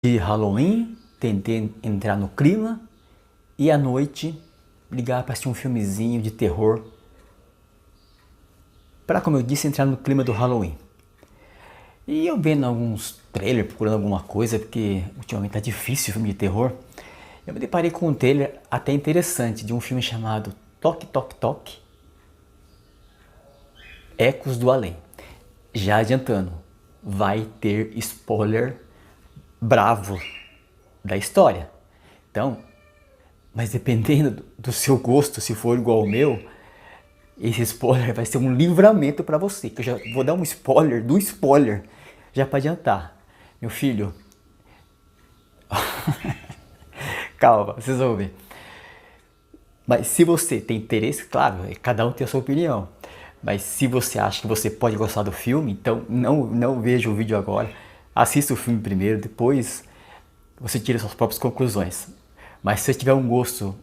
De Halloween, tentei entrar no clima e à noite ligar para assistir um filmezinho de terror para, como eu disse, entrar no clima do Halloween. E eu vendo alguns trailers, procurando alguma coisa, porque ultimamente tá difícil filme de terror, eu me deparei com um trailer até interessante de um filme chamado Toque Toque Toque, Ecos do Além. Já adiantando, vai ter spoiler bravo da história. Então, mas dependendo do seu gosto, se for igual ao meu, esse spoiler vai ser um livramento para você. Que eu já vou dar um spoiler do spoiler, já para adiantar. Meu filho, calma, vocês vão ver. Mas se você tem interesse, claro, cada um tem a sua opinião. Mas se você acha que você pode gostar do filme, então não veja o vídeo agora. Assista o filme primeiro, depois você tira suas próprias conclusões. Mas se você tiver um gosto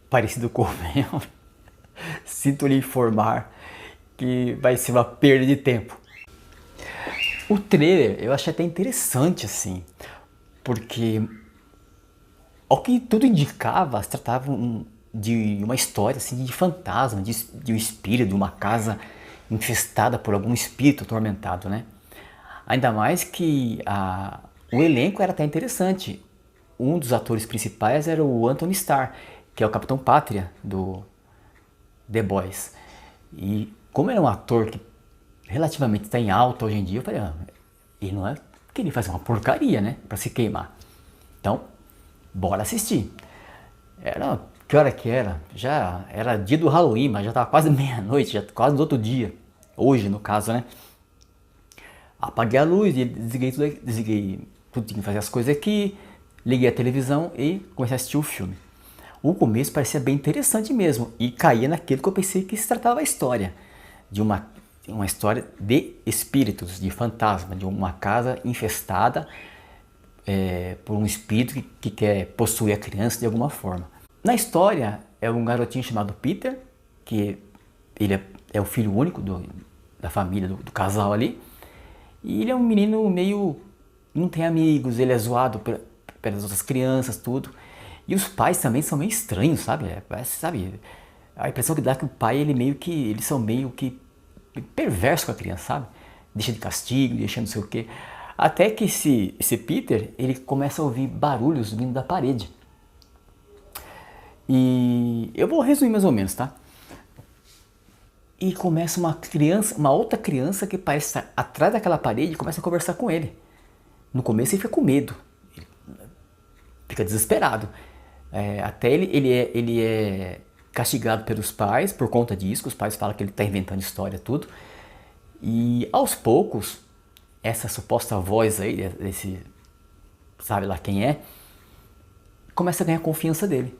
parecido com o meu, sinto lhe informar que vai ser uma perda de tempo. O trailer eu achei até interessante assim, porque ao que tudo indicava, se tratava de uma história assim, de fantasma, de um espírito, de uma casa infestada por algum espírito atormentado, né? Ainda mais que o elenco era até interessante. Um dos atores principais era o Anthony Starr, que é o Capitão Pátria do The Boys. E como ele é um ator que relativamente está em alta hoje em dia, eu falei, ele não é querer fazer uma porcaria, né? Pra se queimar. Então, bora assistir. Que hora que era? Já era dia do Halloween, mas já tava quase meia-noite, já quase no outro dia. Hoje, no caso, né? Apaguei a luz e desliguei tudo, tinha que fazer as coisas aqui, liguei a televisão e comecei a assistir o filme. O começo parecia bem interessante mesmo e caía naquilo que eu pensei que se tratava a história, de uma história de espíritos, de fantasma, de uma casa infestada por um espírito que quer possuir a criança de alguma forma. Na história é um garotinho chamado Peter, que ele é o filho único da família, do casal ali, e ele é um menino meio, não tem amigos, ele é zoado pelas outras crianças, tudo. E os pais também são meio estranhos, sabe? Sabe? A impressão que dá é que o pai, eles são meio que perversos com a criança, sabe? Deixa de castigo, deixa não sei o quê. Até que esse Peter, ele começa a ouvir barulhos vindo da parede. E eu vou resumir mais ou menos, tá? E começa uma outra criança que parece estar atrás daquela parede e começa a conversar com ele. No começo ele fica com medo, ele fica desesperado. Até ele é castigado pelos pais por conta disso, que os pais falam que ele está inventando história, tudo. E aos poucos, essa suposta voz aí, desse sabe lá quem é, começa a ganhar confiança dele.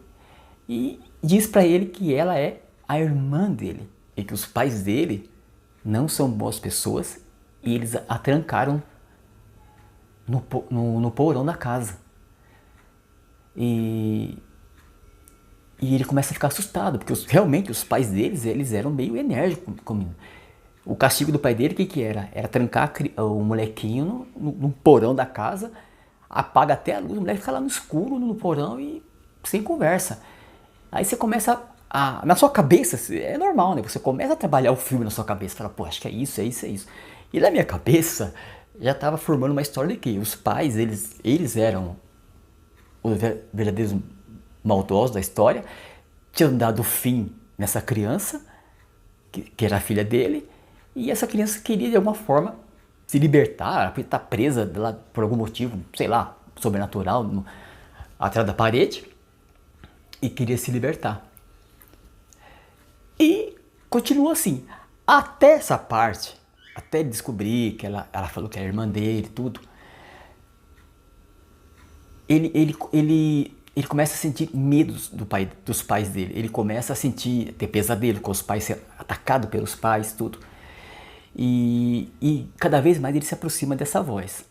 E diz pra ele que ela é a irmã dele e que os pais dele não são boas pessoas e eles a trancaram no porão da casa. E ele começa a ficar assustado, porque realmente os pais deles, eles eram meio enérgicos comigo. O castigo do pai dele, o que era? Era trancar o molequinho no porão da casa, apaga até a luz, o moleque fica lá no escuro, no porão e sem conversa. Aí você começa na sua cabeça, é normal, né? Você começa a trabalhar o filme na sua cabeça, fala, pô, acho que é isso, é isso, é isso. E na minha cabeça, já estava formando uma história de que os pais, eles eram os verdadeiros maldosos da história, tinham dado fim nessa criança, que era a filha dele, e essa criança queria de alguma forma se libertar, estar presa lá por algum motivo, sei lá, sobrenatural, atrás da parede, e queria se libertar. E continua assim, até essa parte, até descobrir que ela falou que era irmã dele, tudo. Ele começa a sentir medos dos pais dele. Ele começa a ter pesadelo com os pais, ser atacado pelos pais, tudo. E cada vez mais ele se aproxima dessa voz.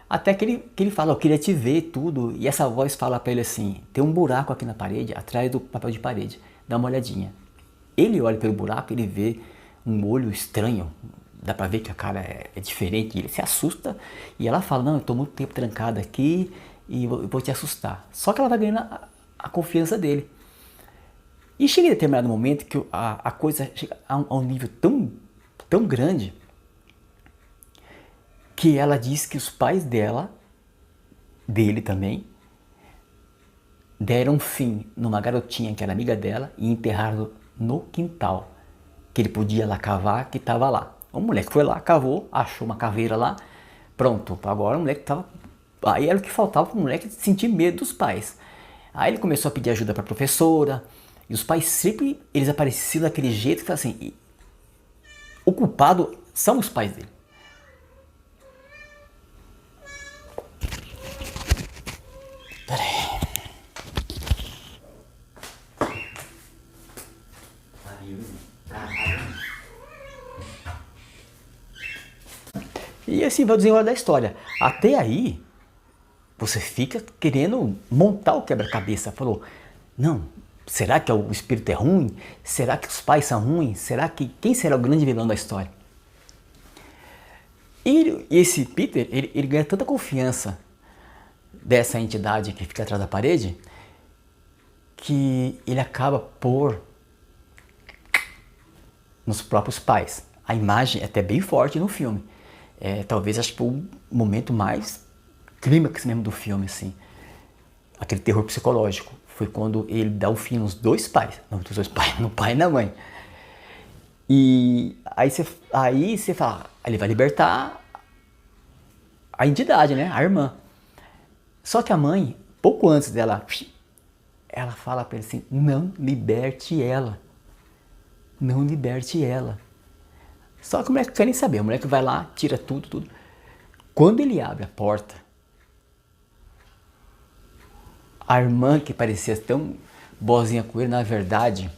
Até que ele fala, eu queria te ver, tudo. E essa voz fala pra ele assim, tem um buraco aqui na parede, atrás do papel de parede. Dá uma olhadinha. Ele olha pelo buraco, ele vê um olho estranho, dá pra ver que a cara é diferente, ele se assusta e ela fala, não, eu tô muito tempo trancada aqui e eu vou te assustar. Só que ela vai ganhando a confiança dele. E chega em determinado momento que a coisa chega a um nível tão grande que ela diz que os pais dele também, deram fim numa garotinha que era amiga dela e enterraram no quintal, que ele podia lá cavar, que estava lá. O moleque foi lá, cavou, achou uma caveira lá, pronto, agora o moleque estava... Aí era o que faltava para o moleque sentir medo dos pais. Aí ele começou a pedir ajuda para a professora, e os pais sempre, eles apareciam daquele jeito que assim, o culpado são os pais dele. E assim vai o desenrolar da história. Até aí, você fica querendo montar o quebra-cabeça. Falou, não, será que o espírito é ruim? Será que os pais são ruins? Será que quem será o grande vilão da história? E esse Peter, ele ganha tanta confiança dessa entidade que fica atrás da parede, que ele acaba por nos próprios pais. A imagem é até bem forte no filme. Talvez acho que o momento mais clímax mesmo do filme, assim. Aquele terror psicológico. Foi quando ele dá o fim nos dois pais. Não, dos dois pais, no pai e na mãe. E aí você fala, ele vai libertar a entidade, né? A irmã. Só que a mãe, pouco antes dela, ela fala pra ele assim, não liberte ela. Não liberte ela. Só que o moleque não quer nem saber. O moleque vai lá, tira tudo. Quando ele abre a porta, a irmã que parecia tão boazinha com ele, na verdade,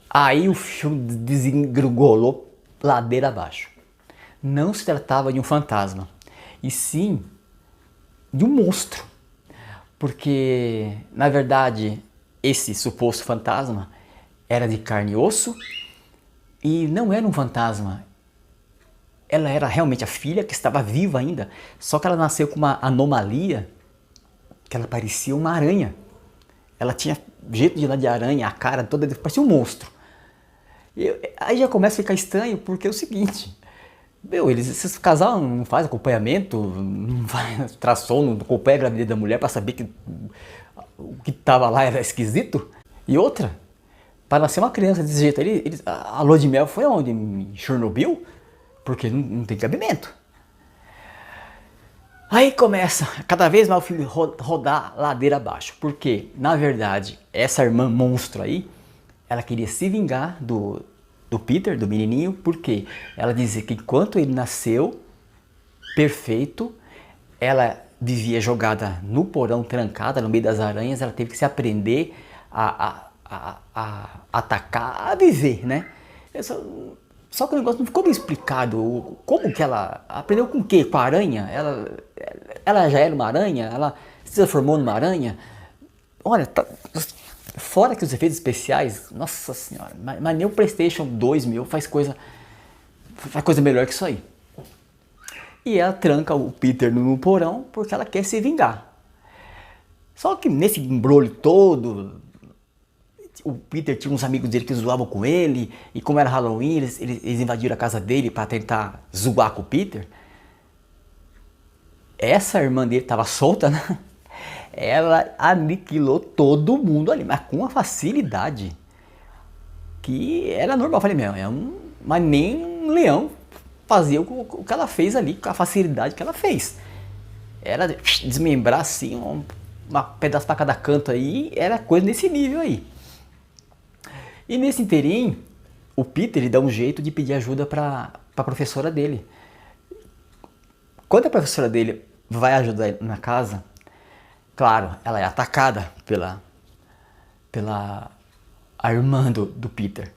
aí o filme desengrugolou ladeira abaixo. Não se tratava de um fantasma, e sim de um monstro. Porque, na verdade, esse suposto fantasma era de carne e osso, e não era um fantasma. Ela era realmente a filha que estava viva ainda, só que ela nasceu com uma anomalia, que ela parecia uma aranha. Ela tinha jeito de aranha, a cara toda, parecia um monstro. Aí já começa a ficar estranho, porque é o seguinte, esse casal não faz acompanhamento, não faz ultrassom, não acompanha a gravidez da mulher para saber que o que estava lá era esquisito. E outra, para nascer uma criança desse jeito, a lua de mel foi onde? Em Chernobyl? Porque não tem cabimento. Aí começa cada vez mais o filme rodar ladeira abaixo. Porque, na verdade, essa irmã monstro aí, ela queria se vingar do Peter, do menininho, porque ela dizia que enquanto ele nasceu, perfeito, ela vivia jogada no porão, trancada, no meio das aranhas, ela teve que se aprender a atacar, a viver, né? Só que o negócio não ficou bem explicado. Como que ela aprendeu com o quê? Com a aranha? Ela já era uma aranha? Ela se transformou numa aranha? Olha, fora que os efeitos especiais, nossa senhora, mas nem o PlayStation 2 meu faz coisa melhor que isso aí. E ela tranca o Peter no porão porque ela quer se vingar. Só que nesse embrolho todo, o Peter tinha uns amigos dele que zoavam com ele, e como era Halloween, eles invadiram a casa dele para tentar zoar com o Peter. Essa irmã dele estava solta, né? Ela aniquilou todo mundo ali, mas com uma facilidade que era normal. Eu falei, mas nem um leão fazia o que ela fez ali, com a facilidade que ela fez. Era desmembrar assim, um pedaço para cada canto aí, era coisa nesse nível aí. E nesse inteirinho, o Peter ele dá um jeito de pedir ajuda para a professora dele. Quando a professora dele vai ajudar ele na casa, claro, ela é atacada pela a irmã do Peter.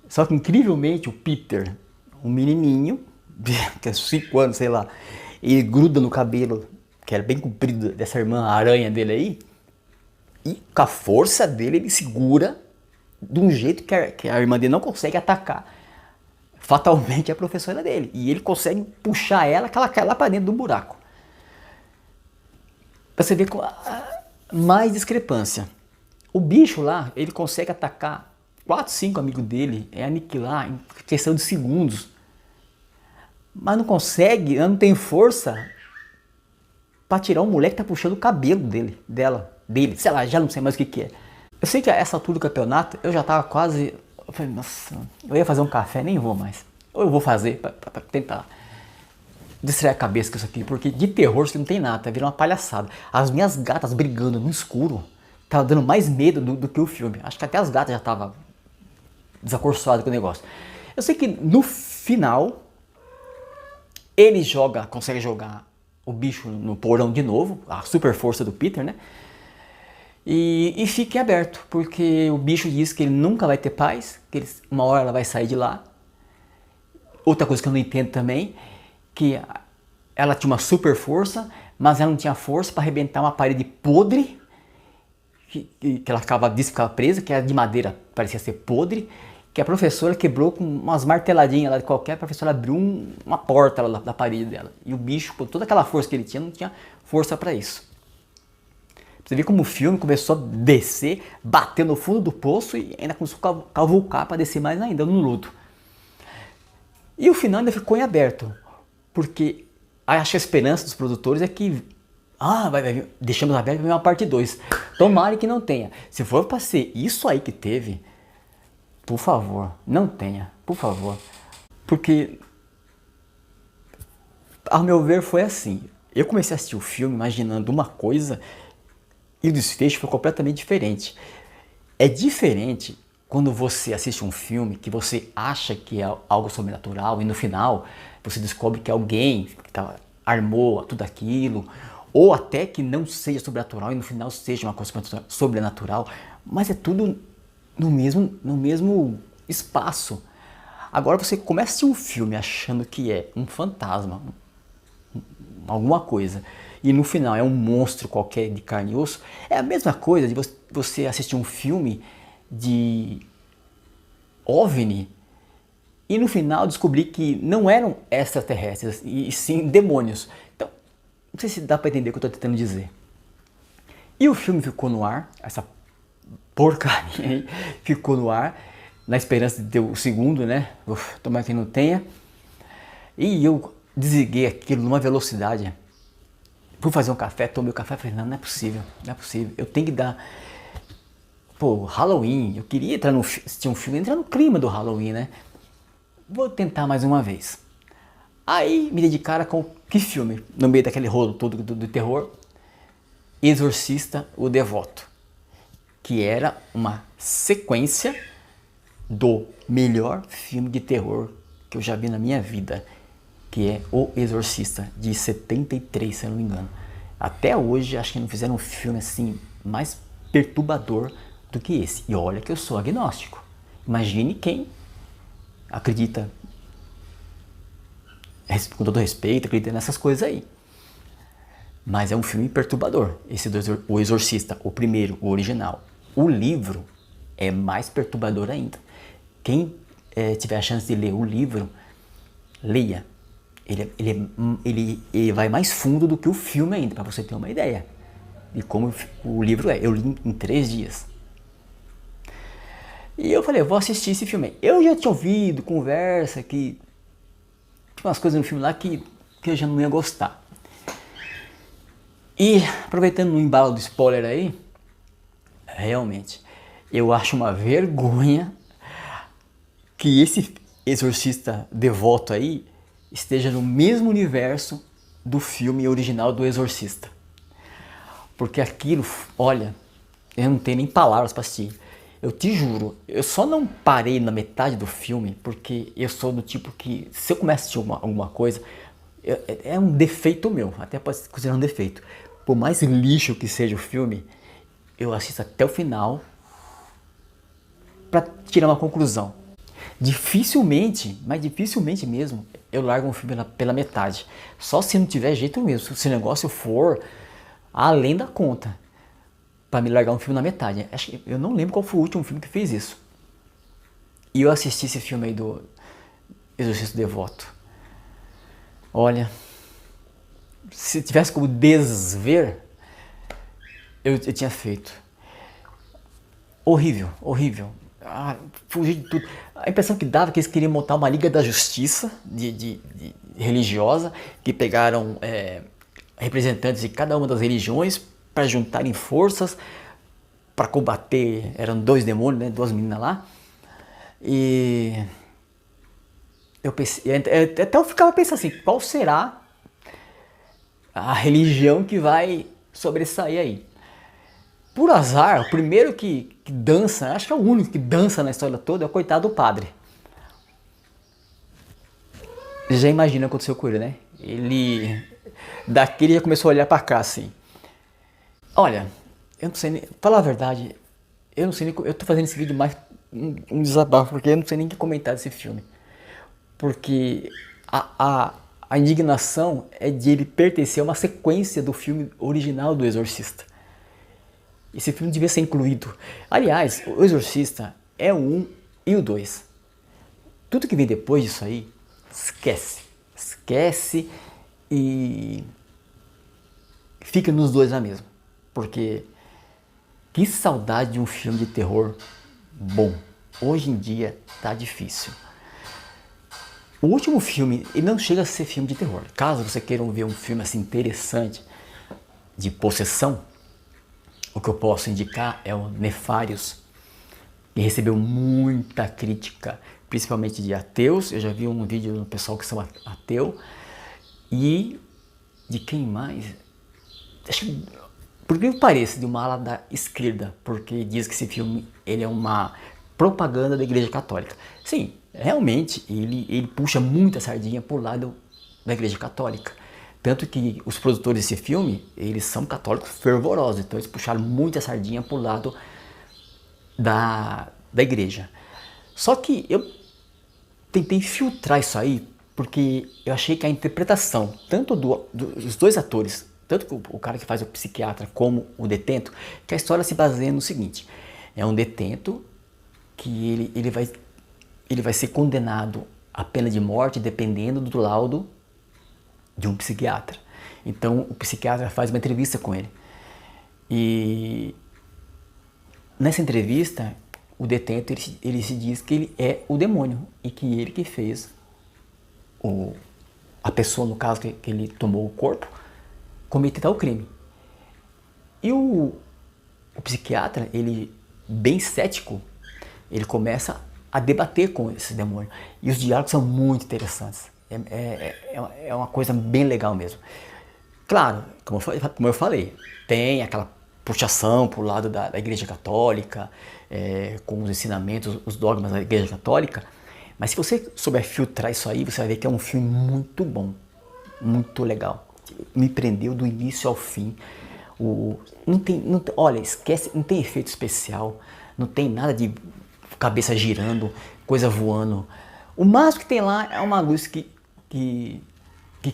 Só que incrivelmente o Peter, um menininho, que é 5 anos, sei lá, ele gruda no cabelo, que era bem comprido dessa irmã aranha dele aí, e com a força dele ele segura de um jeito que a irmã dele não consegue atacar fatalmente é a professora dele. E ele consegue puxar ela, que ela cai lá pra dentro do buraco. Pra você ver com mais discrepância. O bicho lá, ele consegue atacar 4, 5 amigos dele, aniquilar em questão de segundos. Mas não consegue, não tem força pra tirar um moleque que tá puxando o cabelo dele, sei lá, já não sei mais o que é. Eu sei que a essa altura do campeonato, eu já tava quase, eu falei, nossa, eu ia fazer um café, nem vou mais. Ou eu vou fazer pra tentar distrair a cabeça com isso aqui, porque de terror isso não tem nada, tá virando uma palhaçada. As minhas gatas brigando no escuro, tava dando mais medo do que o filme. Acho que até as gatas já estavam desacorçoadas com o negócio. Eu sei que no final, ele consegue jogar o bicho no porão de novo, a super força do Peter, né? E fique aberto, porque o bicho diz que ele nunca vai ter paz, que uma hora ela vai sair de lá. Outra coisa que eu não entendo também, que ela tinha uma super força, mas ela não tinha força para arrebentar uma parede podre, que ela ficava presa, que era de madeira, parecia ser podre, que a professora quebrou com umas marteladinhas lá de qualquer, a professora abriu uma porta lá da parede dela. E o bicho, com toda aquela força que ele tinha, não tinha força para isso. Você vê como o filme começou a descer, bater no fundo do poço e ainda começou a cavucar para descer mais ainda no lodo. E o final ainda ficou em aberto, porque acho que a esperança dos produtores é que deixamos aberto para uma parte 2. Tomara que não tenha. Se for para ser isso aí que teve, por favor, não tenha, por favor. Porque, ao meu ver, foi assim. Eu comecei a assistir o filme imaginando uma coisa e o desfecho foi completamente diferente. É diferente quando você assiste um filme que você acha que é algo sobrenatural e no final você descobre que alguém armou tudo aquilo, ou até que não seja sobrenatural e no final seja uma coisa sobrenatural, mas é tudo no mesmo espaço. Agora você começa a assistir um filme achando que é um fantasma, alguma coisa, e no final é um monstro qualquer de carne e osso. É a mesma coisa de você assistir um filme de OVNI e no final descobrir que não eram extraterrestres e sim demônios. Então, não sei se dá para entender o que eu estou tentando dizer. E o filme ficou no ar, essa porcaria aí ficou no ar, na esperança de ter o segundo, né? Tomara que não tenha. E eu desliguei aquilo numa velocidade. Fui fazer um café, tomei o café e falei, não é possível, não é possível. Eu tenho que dar... Pô, Halloween, eu queria assistir um filme, entrar no clima do Halloween, né? Vou tentar mais uma vez. Aí me dei de cara com que filme? No meio daquele rolo todo do terror, Exorcista, o Devoto. Que era uma sequência do melhor filme de terror que eu já vi na minha vida, que é O Exorcista, de 73, se eu não me engano. Até hoje, acho que não fizeram um filme assim mais perturbador do que esse. E olha que eu sou agnóstico. Imagine quem acredita, com todo respeito, acredita nessas coisas aí. Mas é um filme perturbador, O Exorcista, o primeiro, o original. O livro é mais perturbador ainda. Quem tiver a chance de ler o livro, leia. Ele vai mais fundo do que o filme ainda, para você ter uma ideia de como o livro é. Eu li em 3 dias. E eu falei, eu vou assistir esse filme. Eu já tinha ouvido conversa que tinha umas coisas no filme lá que eu já não ia gostar. E aproveitando o embalo do spoiler aí, realmente, eu acho uma vergonha que esse exorcista devoto aí esteja no mesmo universo do filme original do Exorcista. Porque aquilo, olha, eu não tenho nem palavras para assistir. Eu te juro, eu só não parei na metade do filme porque eu sou do tipo que, se eu começo a assistir alguma coisa, é um defeito meu, até pode se considerar um defeito. Por mais lixo que seja o filme, eu assisto até o final para tirar uma conclusão. Dificilmente, mas dificilmente mesmo, eu largo um filme pela metade. Só se não tiver jeito mesmo, se o negócio for além da conta, para me largar um filme na metade. Eu não lembro qual foi o último filme que fez isso. E eu assisti esse filme aí do Exorcista Devoto. Olha, se tivesse como desver, eu tinha feito. Horrível, horrível. Fugir de tudo. A impressão que dava é que eles queriam montar uma Liga da Justiça de religiosa, que pegaram representantes de cada uma das religiões para juntarem forças para combater. Eram 2 demônios, né? 2 meninas lá. E eu pensei, até eu ficava pensando assim, qual será a religião que vai sobressair aí? Por azar, o primeiro que dança, acho que é o único que dança na história toda, é o coitado do padre. Já imagina o que aconteceu com ele, né? Ele, daqui ele já começou a olhar pra cá assim. Olha, eu não sei nem, falar a verdade, eu não sei nem, eu tô fazendo esse vídeo mais um desabafo, porque eu não sei nem o que comentar desse filme. Porque a indignação é de ele pertencer a uma sequência do filme original do Exorcista. Esse filme devia ser incluído. Aliás, o Exorcista é o 1 e o 2. Tudo que vem depois disso aí, esquece. Esquece e fica nos dois lá mesmo. Porque que saudade de um filme de terror bom. Hoje em dia tá difícil. O último filme, ele não chega a ser filme de terror. Caso você queira ver um filme assim interessante de possessão, o que eu posso indicar é o Nefarious, que recebeu muita crítica, principalmente de ateus. Eu já vi um vídeo do pessoal que são ateu. E de quem mais? Acho que, por que pareça, de uma ala da esquerda, porque diz que esse filme ele é uma propaganda da Igreja Católica. Sim, realmente ele puxa muita sardinha por lado da Igreja Católica. Tanto que os produtores desse filme, eles são católicos fervorosos, então eles puxaram muita sardinha por lado da igreja. Só que eu tentei filtrar isso aí, porque eu achei que a interpretação, tanto dos 2 atores, tanto o cara que faz o psiquiatra como o detento, que a história se baseia no seguinte: é um detento que ele vai ser condenado à pena de morte dependendo do laudo de um psiquiatra. Então o psiquiatra faz uma entrevista com ele. E nessa entrevista, o detento ele se diz que ele é o demônio e que ele que fez a pessoa, no caso que ele tomou o corpo, cometer tal crime. E o psiquiatra, ele bem cético, ele começa a debater com esse demônio. E os diálogos são muito interessantes. É uma coisa bem legal mesmo. Claro, como eu falei, tem aquela puxação para o lado da Igreja Católica, com os ensinamentos, os dogmas da Igreja Católica, mas se você souber filtrar isso aí, você vai ver que é um filme muito bom, muito legal. Me prendeu do início ao fim. Olha, esquece, não tem efeito especial, não tem nada de cabeça girando, coisa voando. O máximo que tem lá é uma luz que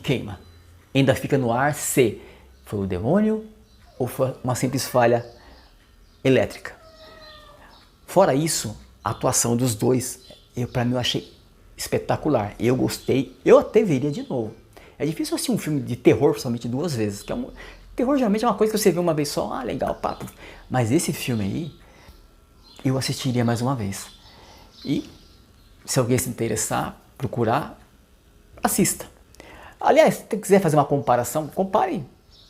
queima. Ainda fica no ar se foi o demônio ou foi uma simples falha elétrica. Fora isso, a atuação dos dois, para mim eu achei espetacular. Eu gostei, eu até veria de novo. É difícil assistir um filme de terror somente 2 vezes. Terror geralmente é uma coisa que você vê uma vez só, legal, papo. Mas esse filme aí, eu assistiria mais uma vez. E se alguém se interessar, procurar, assista. Aliás, se você quiser fazer uma comparação, compare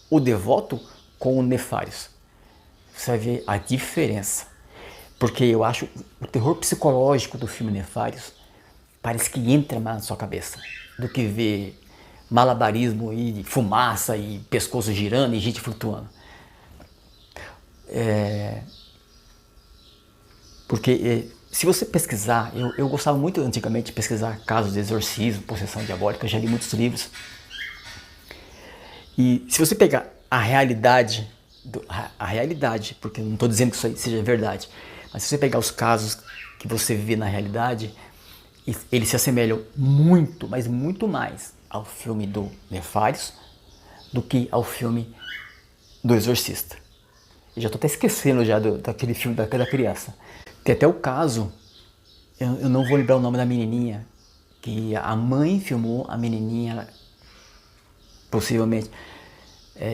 o Devoto com o Nefarious. Você vai ver a diferença. Porque eu acho o terror psicológico do filme Nefarious parece que entra mais na sua cabeça do que ver malabarismo e fumaça e pescoço girando e gente flutuando. Porque se você pesquisar, eu gostava muito antigamente de pesquisar casos de exorcismo, possessão diabólica, eu já li muitos livros. E se você pegar a realidade, porque eu não estou dizendo que isso aí seja verdade, mas se você pegar os casos que você vê na realidade, eles se assemelham muito, mas muito mais ao filme do Nefarious do que ao filme do Exorcista. Eu já estou até esquecendo já daquele filme da criança. Tem até o caso, eu não vou lembrar o nome da menininha, que a mãe filmou a menininha, possivelmente,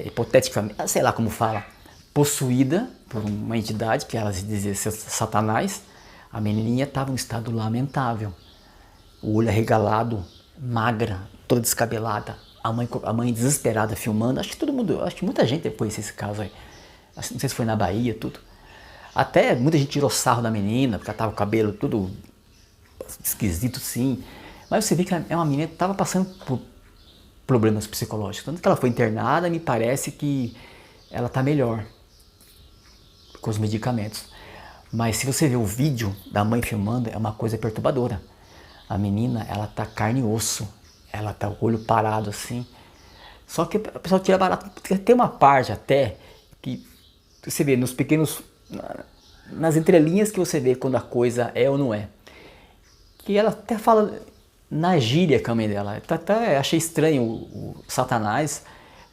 hipoteticamente, sei lá como fala, possuída por uma entidade que ela dizia ser Satanás. A menininha estava em um estado lamentável, o olho arregalado, magra, toda descabelada, a mãe desesperada filmando. Acho que todo mundo, acho que muita gente conhece esse caso aí. Não sei se foi na Bahia, tudo. Até muita gente tirou sarro da menina, porque ela tava com o cabelo tudo esquisito, sim. Mas você vê que é uma menina que estava passando por problemas psicológicos. Tanto que ela foi internada, me parece que ela está melhor com os medicamentos. Mas se você ver o vídeo da mãe filmando, é uma coisa perturbadora. A menina, ela tá carne e osso. Ela tá o olho parado assim. Só que a pessoa tira barato. Tem uma parte até que você vê nos pequenos, nas entrelinhas, que você vê quando a coisa é ou não é. Que ela até fala na gíria com a mãe dela. Até achei estranho o Satanás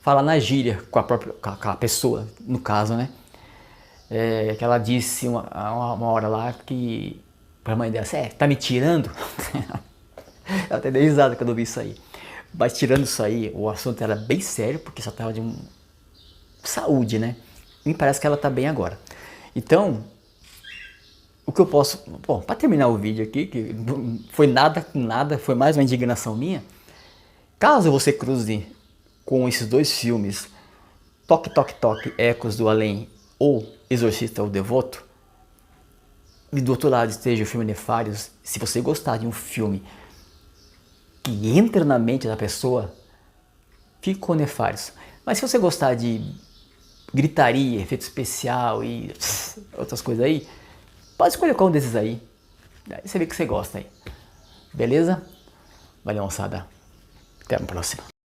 falar na gíria com a pessoa, no caso, né? Que ela disse uma hora lá que pra mãe dela, tá me tirando? Eu até dei risada quando eu vi isso aí. Mas tirando isso aí, o assunto era bem sério, porque só tava de saúde, né? Me parece que ela tá bem agora. Então, o que eu posso... Bom, para terminar o vídeo aqui, que foi nada com nada, foi mais uma indignação minha. Caso você cruze com esses dois filmes, Toque, Toque, Toque, Ecos do Além ou Exorcista ou Devoto, e do outro lado esteja o filme Nefários, se você gostar de um filme que entra na mente da pessoa, fique com Nefários. Mas se você gostar de gritaria, efeito especial e outras coisas aí, pode escolher qual desses aí. Aí você vê que você gosta aí. Beleza? Valeu, moçada. Até a próxima.